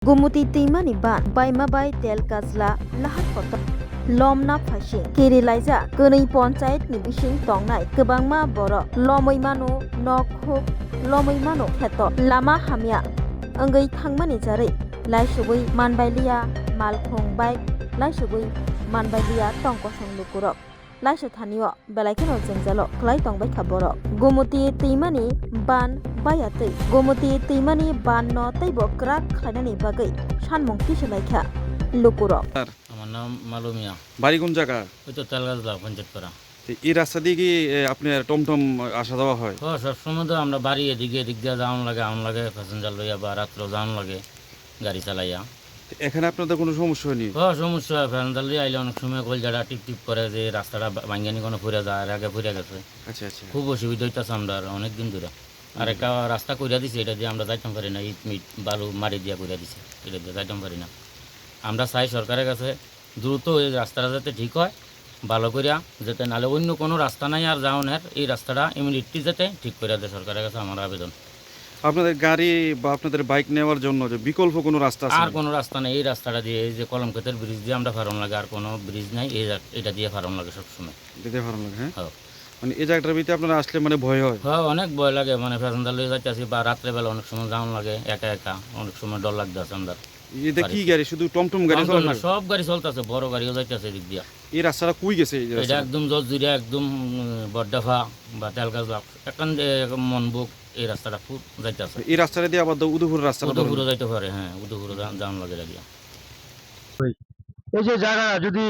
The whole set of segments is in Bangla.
Gumuti Timani Ban by Mabai Tel Kazla Lahat Foto Lomna Fashi Kirilaiza Kuni Ponsait Nibishing Tongnai Kebangma Boro Lomoimano Nok Lomoimano Heto Lama Hamia Angai Tangmani Jari Lai Shubui Manbailia Malkong Bike Lai Shubui Manbailia Tongkosong Lukurok Lai Shathanio Belaikano Zenjalo Klai Tongbai Kaboro Gumuti Timani Ban Bayate Gumuti Timani Ban no Taibo Krak Khanani Bagai Shanmong Kishalaikha Lukurok আমার নাম মালু মিয়া। বাড়ি কোন জায়গা? ওই তো তেলগাছলা পঞ্চায়েতপাড়া। এই রাস্তা দিয়ে কি আপনার টমটম আসা যাওয়া হয়? ও সবসময় তো আমরা বাড়ি এদিক দিয়ে যাওয়ান লাগে প্যাসেঞ্জার লইয়া বা রাত্রে যাওয়ান লাগে গাড়ি চালাইয়া। এখানে আপনাদের কোনো সমস্যা হয়নি? সমস্যা প্যাসেঞ্জার লইয়া আইলে অনেক সময় কলজাটা টিপ করে যে রাস্তাটা ভাঙ্গানি কোনো ফুরে যায়, আগে ফুরে গেছে। আচ্ছা আচ্ছা। খুব অসুবিধা হইতেছে আমরা অনেক দিন ধরে। আর একটা রাস্তা কইরা দিছে, এটা দিয়ে আমরা যাইতাম পারি না, ইট মিট বালু মারি দিয়া কইরা দিছে, এটা দিয়ে যাইতাম পারি না। আমরা চাই সরকারের কাছে দ্রুত এই রাস্তাটা যাতে ঠিক হয়, ভালো করিয়া যাতে, নাহলে অন্য কোনো রাস্তা নাই আর যাওয়ার, এই রাস্তাটা ইমিডিয়েটলি যাতে ঠিক করে দেয় সরকারের কাছে আমার আবেদন। আপনাদের গাড়ি বা আপনাদের বাইক নেওয়ার জন্য যে বিকল্প কোনো রাস্তা আছে? আর কোনো রাস্তা নেই, এই রাস্তাটা দিয়ে, এই যে কলমক্ষেতের ব্রিজ দিয়ে আমরা ফারম লাগে, আর কোনো ব্রিজ নাই, এটা দিয়ে ফারম লাগে সবসময়। এটা ফারম লাগে? হ্যাঁ, মানে এই জায়গাটার ভিতরে আপনারা আসলে মানে ভয় হয়? হ্যাঁ, অনেক ভয় লাগে, মানে প্যাসেঞ্জার লয়ে যাইতেছি বা রাত্রেবেলা অনেক সময় যাওয়ান লাগে একা, অনেক সময় ডর লাগতেছে আমরা। এটা কি গাড়ি? শুধু টমটম গাড়ি চলে না? সব গাড়ি চলতেছে, বড় গাড়িও যাইতেছে এদিক দিয়া। এই রাস্তাটা কই গেছে? এটা একদম জজজুরিয়া, একদম বড্ডাফা বা তেলগাছলা এখন মনবুক, এই রাস্তাটা খুব যাইতেছে। এই রাস্তাটা দিয়ে আবার উদয়পুর রাস্তা উদয়পুরে যাইতে পারে। হ্যাঁ, উদয়পুরে যাওয়ান লাগে লাগিয়া। এই যে জায়গা যদি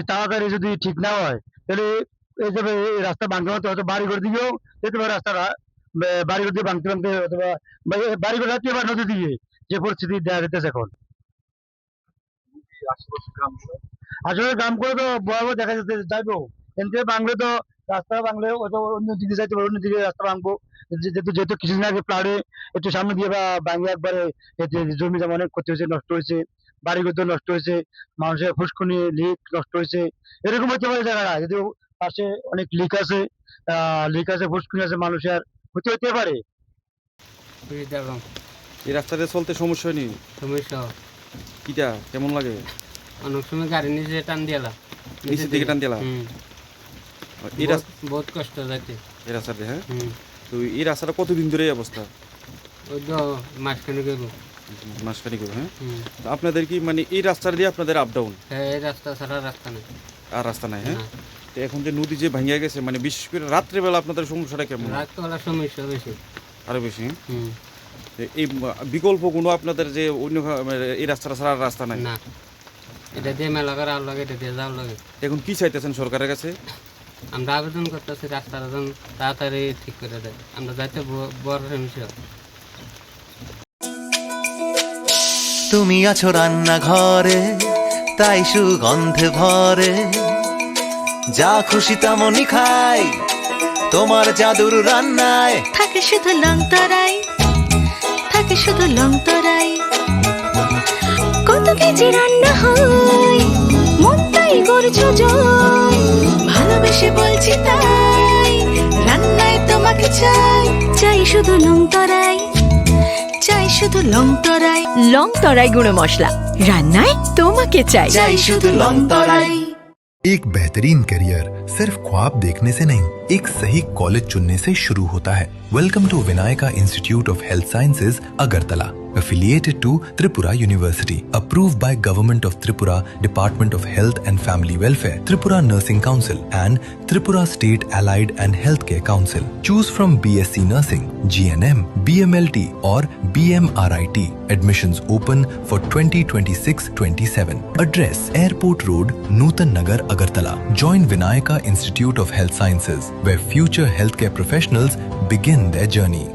তাড়াতাড়ি যদি ঠিক না হয়, তাহলে এই যে এই রাস্তা ভাঙতে হতে হয়তো বাড়িঘর দিকেও যেতে পারে, রাস্তাটা বাড়িঘর দিয়ে ভাঙতে অথবা বাড়িঘর রাখতে বা নদী দিয়ে, যে পরিস্থিতি দেখা যেতেছে এখন। আসলে গ্রাম করে তো ভয়াবহ দেখা যেতে যাইবো, কিন্তু ভাঙলে তো রাস্তা ভাঙলে হয়তো অন্য দিকে যাইতে পারে, অন্য দিকে রাস্তা ভাঙবো। যেহেতু কিছুদিন আগে ফ্লাডে একটু সামনে দিয়ে বা ভাঙে একবারে জমি জমা অনেক ক্ষতি হয়েছে, নষ্ট হয়েছে, বাড়িঘর নষ্ট হয়েছে, মানুষের ফুসকুনি লিক নষ্ট হয়েছে। এরকম হতে পারে জায়গাটা, যদি পাশে অনেক লিক আছে ফুসকুনি আছে, মানুষের ক্ষতি হতে পারে। এই রাস্তাতে চলতে সমস্যা হয়নি? সমস্যা কিটা কেমন লাগে? অনেক সময় গাড়ি নিচে টান দিয়ালা, নিচের দিকে টান দিলাম। এই রাস্তা বহুত কষ্ট যাইতে এই রাস্তাতে। হ্যাঁ, তো এই রাস্তাটা কতদিন ধরে এই অবস্থা? ওই তো মাঝখানে গেল মাসখানি করে। হ্যাঁ, তো আপনাদের কি মানে এই রাস্তা দিয়ে আপনাদের আপ ডাউন? হ্যাঁ, এই রাস্তা ছাড়া রাস্তা নেই, আর রাস্তা নাই? হ্যাঁ, তো এখন যে নদী যে ভাঙিয়া গেছে, মানে বিশেষ করে রাত্রেবেলা আপনাদের সমস্যাটা কেমন? রাত্রেবেলা সমস্যা বেশি, আরো বেশি। এই বিকল্প কোনো আপনাদের যে অন্য এই রাস্তাটা ছাড়া আর রাস্তা নাই? না, এটা দিয়ে মেলা করে আর লাগে, এটা দিয়ে যাওয়ার লাগে। এখন কি চাইতেছেন সরকারের কাছে? আমরা আবেদন করতেছি রাস্তাটা যেন তাড়াতাড়ি ঠিক করে দেয়, আমরা যাইতে বড় সমস্যা। তুমি আছো রান্নাঘরে, তাই সুগন্ধে ভরে, যা খুশি তেমনই খাই, তোমার জাদুর রান্নায় থাকে শুধু লং তরাই, থাকে শুধু লং তরাই। কত কেজি রান্না হয়, মন তাই করছো জয়, ভালোবেসে বলছি তাই, রান্নায় তোমাকে চাই, চাই শুধু লং তরাই, চাই শুধু লং তরাই। লং তরাই গুঁড়ো মশলা, রান্নায় তোমাকে চাই, চাই শুধু লং তরাই। एक बेहतरीन करियर सिर्फ ख्वाब देखने से नहीं, एक सही कॉलेज चुनने से शुरू होता है। Welcome to Vinayaka institute of health sciences Agartala, affiliated to Tripura University, approved by Government of Tripura, Department of Health and Family Welfare, Tripura Nursing Council and Tripura State Allied and Healthcare Council. Choose from BSc Nursing, GNM, BMLT or BMRIT. Admissions open for 2026-27. Address Airport Road, Nutan Nagar, Agartala. Join Vinayaka Institute of Health Sciences, where future healthcare professionals begin their journey.